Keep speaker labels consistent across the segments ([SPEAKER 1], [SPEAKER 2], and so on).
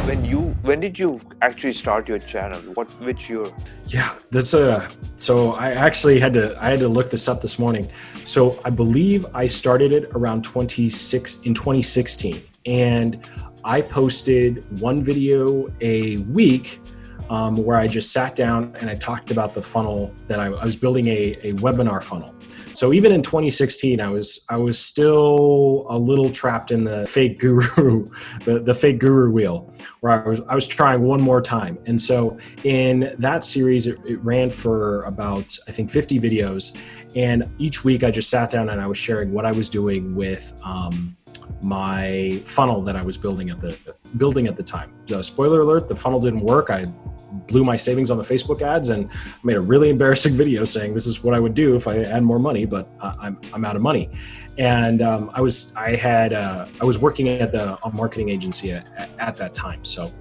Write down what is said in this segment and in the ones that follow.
[SPEAKER 1] When did you actually start your channel? Which year?
[SPEAKER 2] Yeah, so I actually had to look this up this morning. So I believe I started it around 2016, and I posted one video a week where I just sat down and I talked about the funnel that I was building a webinar funnel. So even in 2016, I was still a little trapped in the fake guru, the fake guru wheel, where I was trying one more time. And so in that series, it ran for about, I think, 50 videos. And each week I just sat down and I was sharing what I was doing with my funnel that I was building at the time. Spoiler alert: the funnel didn't work. I blew my savings on the Facebook ads and made a really embarrassing video saying this is what I would do if I had more money, but I'm out of money. And I was working at a marketing agency at that time. So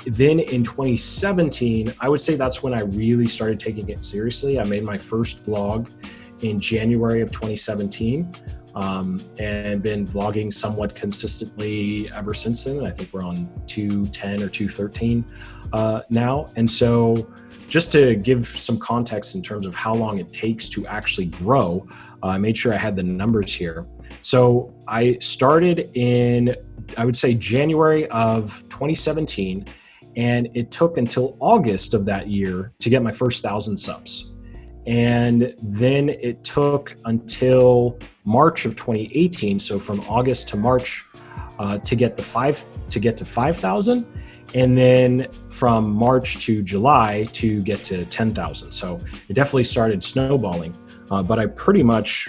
[SPEAKER 2] then in 2017, I would say that's when I really started taking it seriously. I made my first vlog in January of 2017. And been vlogging somewhat consistently ever since then. I think we're on 210 or 213 now. And so just to give some context in terms of how long it takes to actually grow, I made sure I had the numbers here. So I started in, I would say, January of 2017, and it took until August of that year to get my first 1,000 subs. And then it took until March of 2018, so from August to March, to get to 5,000, and then from March to July to get to 10,000. So it definitely started snowballing, but I pretty much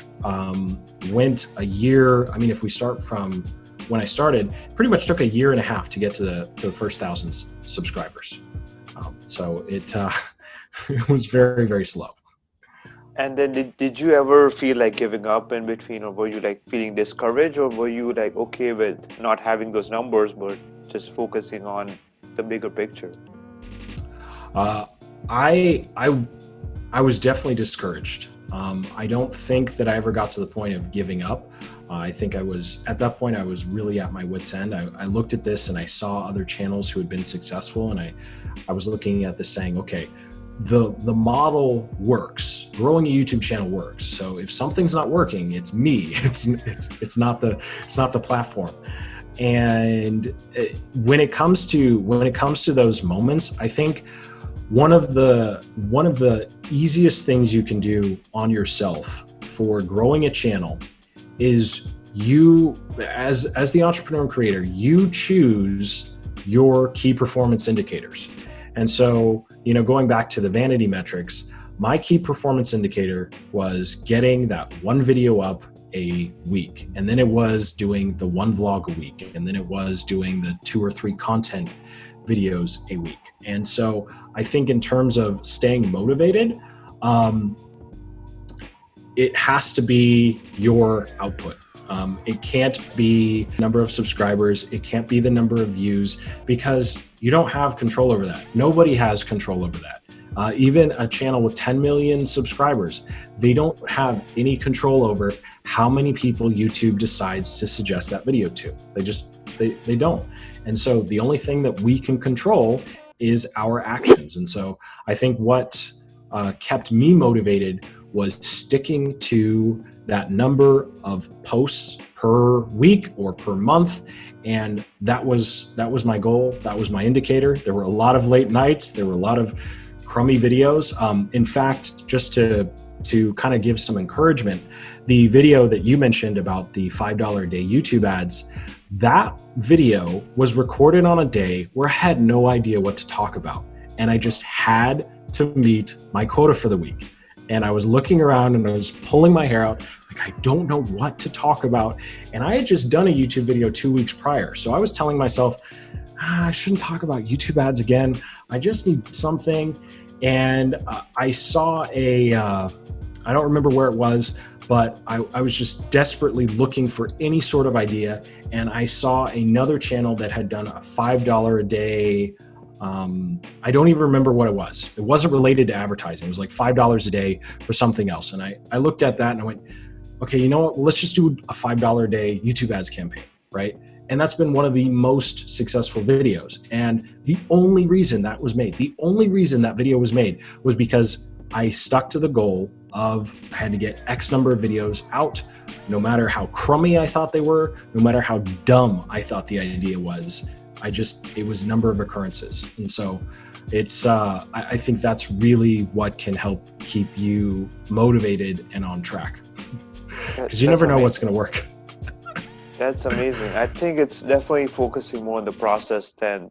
[SPEAKER 2] went a year. I mean, if we start from when I started, pretty much took a year and a half to get to the first 1,000 subscribers. So it it was very, very slow.
[SPEAKER 1] And then did you ever feel like giving up in between, or were you like feeling discouraged, or were you like okay with not having those numbers but just focusing on the bigger picture?
[SPEAKER 2] I was definitely discouraged. I don't think that I ever got to the point of giving up. I think at that point I was really at my wit's end. I looked at this and I saw other channels who had been successful, and I was looking at this saying, okay, the model works. Growing a YouTube channel works. So if something's not working, it's me. It's not the platform. And when it comes to those moments, I think one of the easiest things you can do on yourself for growing a channel is you, as the entrepreneur and creator, you choose your key performance indicators. And so, going back to the vanity metrics, my key performance indicator was getting that one video up a week. And then it was doing the one vlog a week. And then it was doing the 2 or 3 content videos a week. And so I think in terms of staying motivated, it has to be your output. It can't be the number of subscribers. It can't be the number of views, because you don't have control over that. Nobody has control over that. Even a channel with 10 million subscribers, they don't have any control over how many people YouTube decides to suggest that video to. They don't. And so the only thing that we can control is our actions. And so I think what kept me motivated was sticking to that number of posts per week or per month. And that was my goal. That was my indicator. There were a lot of late nights. There were a lot of crummy videos. In fact, just to kind of give some encouragement, the video that you mentioned about the $5 a day YouTube ads, that video was recorded on a day where I had no idea what to talk about. And I just had to meet my quota for the week. And I was looking around and I was pulling my hair out, like, I don't know what to talk about. And I had just done a YouTube video 2 weeks prior. So I was telling myself, I shouldn't talk about YouTube ads again. I just need something. And I saw I don't remember where it was, but I was just desperately looking for any sort of idea. And I saw another channel that had done a $5 a day. I don't even remember what it was. It wasn't related to advertising. It was like $5 a day for something else. And I looked at that and I went, okay, you know what? Let's just do a $5 a day YouTube ads campaign, right? And that's been one of the most successful videos. And the only reason that video was made was because I stuck to the goal of I had to get X number of videos out, no matter how crummy I thought they were, no matter how dumb I thought the idea was. It was number of occurrences. And so it's, I think that's really what can help keep you motivated and on track. Because you never know what's going to work.
[SPEAKER 1] That's amazing. I think it's definitely focusing more on the process than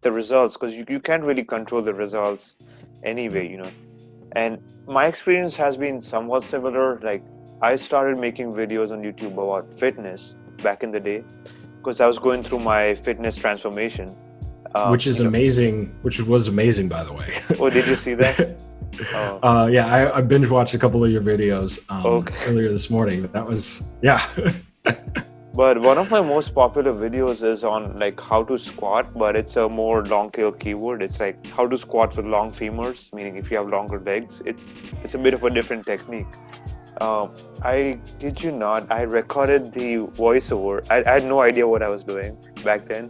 [SPEAKER 1] the results, because you can't really control the results anyway, you know. And my experience has been somewhat similar. Like, I started making videos on YouTube about fitness back in the day because I was going through my fitness transformation.
[SPEAKER 2] Which is amazing, which was amazing, by the way.
[SPEAKER 1] Oh, did you see that?
[SPEAKER 2] Oh. Yeah, I binge watched a couple of your videos earlier this morning. That was, yeah.
[SPEAKER 1] But one of my most popular videos is on like how to squat, but it's a more long tail keyword. It's like how to squat with long femurs, meaning if you have longer legs. It's a bit of a different technique. I kid you not, I recorded the voiceover. I had no idea what I was doing back then.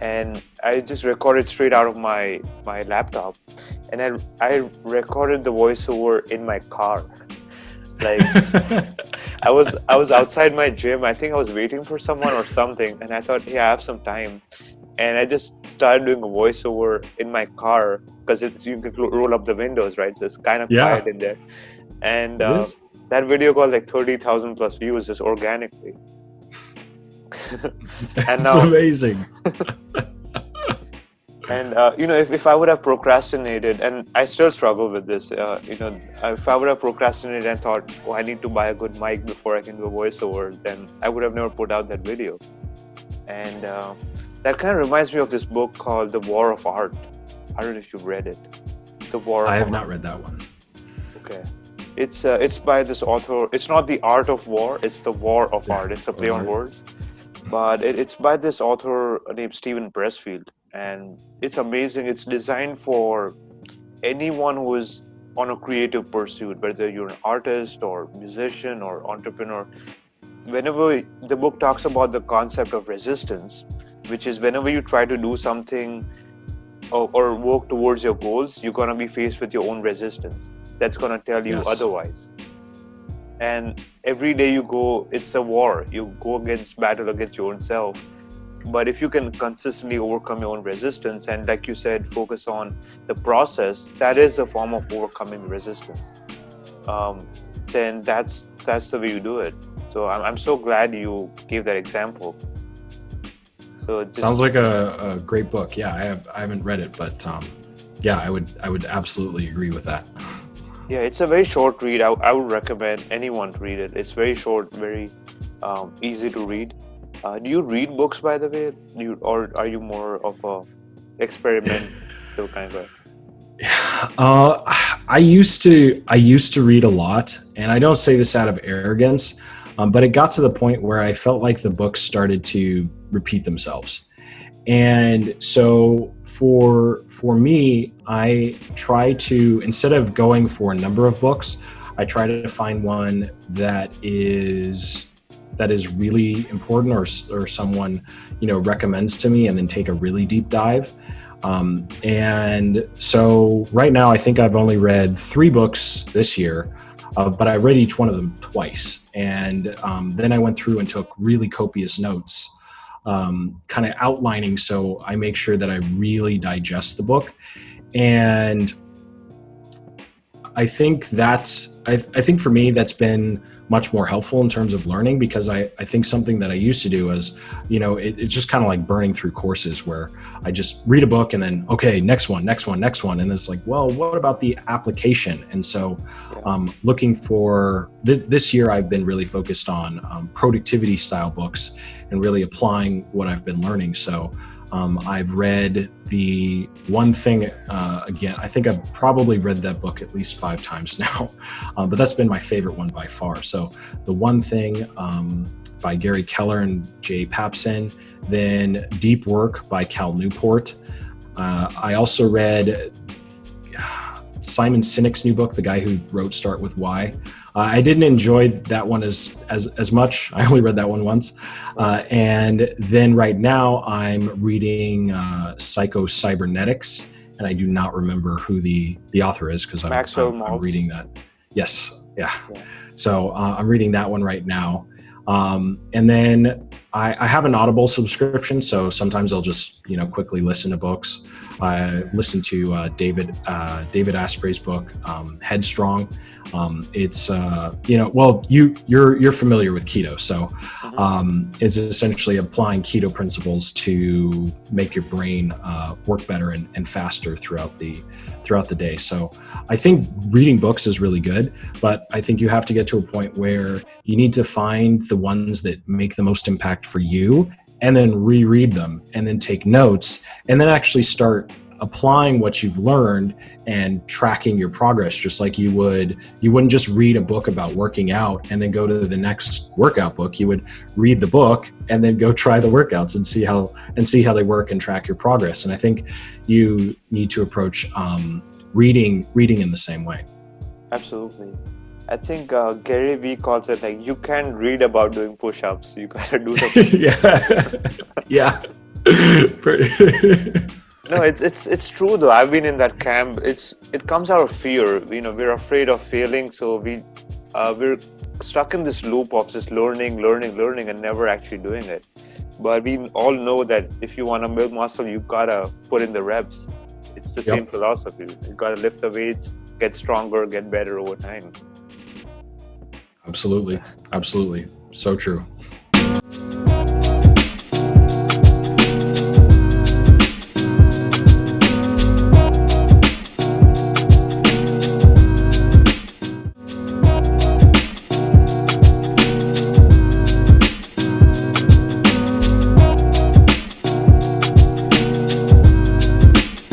[SPEAKER 1] And I just recorded straight out of my laptop. And I recorded the voiceover in my car. Like, I was outside my gym. I think I was waiting for someone or something, and I thought, hey, I have some time, and I just started doing a voiceover in my car because you can roll up the windows, right? So it's kind of quiet in there, and that video got like 30,000 plus views just organically.
[SPEAKER 2] And now, amazing.
[SPEAKER 1] And if I would have procrastinated, and I still struggle with this, if I would have procrastinated and thought, I need to buy a good mic before I can do a voiceover, then I would have never put out that video. And that kind of reminds me of this book called The War of Art. I don't know if you've read it. The War of Art.
[SPEAKER 2] I have not read that one.
[SPEAKER 1] Okay. It's by this author. It's not The Art of War, it's The War of Art. It's a play on words. But it's by this author named Steven Pressfield. And it's amazing. It's designed for anyone who is on a creative pursuit, whether you're an artist or musician or entrepreneur. Whenever the book talks about the concept of resistance, which is whenever you try to do something or work towards your goals, you're going to be faced with your own resistance. That's going to tell you otherwise. And every day you go, it's a war. You go battle against your own self. But if you can consistently overcome your own resistance and, like you said, focus on the process, that is a form of overcoming resistance. Then that's the way you do it. So I'm so glad you gave that example. So
[SPEAKER 2] sounds like a great book. Yeah, I haven't read it, but yeah, I would absolutely agree with that.
[SPEAKER 1] Yeah, it's a very short read. I would recommend anyone to read it. It's very short, very easy to read. Do you read books, by the way, or are you more of a experimental kind of guy?
[SPEAKER 2] I used to read a lot, and I don't say this out of arrogance, but it got to the point where I felt like the books started to repeat themselves. And so for me, I try to, instead of going for a number of books, I try to find one that is really important or someone, recommends to me, and then take a really deep dive. And so right now, I think I've only read 3 books this year, but I read each one of them twice. And then I went through and took really copious notes, kind of outlining, so I make sure that I really digest the book. And I think for me, that's been much more helpful in terms of learning, because I think something that I used to do is, it's just kind of like burning through courses where I just read a book and then, okay, next one. And it's like, well, what about the application? And so looking for this year, I've been really focused on productivity style books and really applying what I've been learning. So I've read The One Thing again. I think I've probably read that book at least 5 times now, but that's been my favorite one by far. So The One Thing by Gary Keller and Jay Papasan, then Deep Work by Cal Newport. I also read Simon Sinek's new book, the guy who wrote Start With Why. I didn't enjoy that one as much. I only read that one once. And then right now I'm reading Psycho-Cybernetics, and I do not remember who the author is because I'm reading that. Yes. Yeah. So I'm reading that one right now. And then I have an Audible subscription, so sometimes I'll just quickly listen to books. I listen to David Asprey's book, Headstrong. It's you're familiar with keto, so it's essentially applying keto principles to make your brain work better and faster throughout the day. So I think reading books is really good, but I think you have to get to a point where you need to find the ones that make the most impact for you and then reread them and then take notes and then actually start applying what you've learned and tracking your progress, just like you wouldn't just read a book about working out and then go to the next workout book. You would read the book and then go try the workouts and see how they work and track your progress. And I think you need to approach reading in the same way.
[SPEAKER 1] Absolutely. I think Gary Vee calls it like, you can't read about doing push-ups, you gotta do the
[SPEAKER 2] yeah.
[SPEAKER 1] No, it's true though. I've been in that camp. It comes out of fear. We're afraid of failing, so we're stuck in this loop of just learning, and never actually doing it. But we all know that if you want to build muscle, you gotta put in the reps. It's the same philosophy. You gotta lift the weights, get stronger, get better over time.
[SPEAKER 2] Absolutely, so true.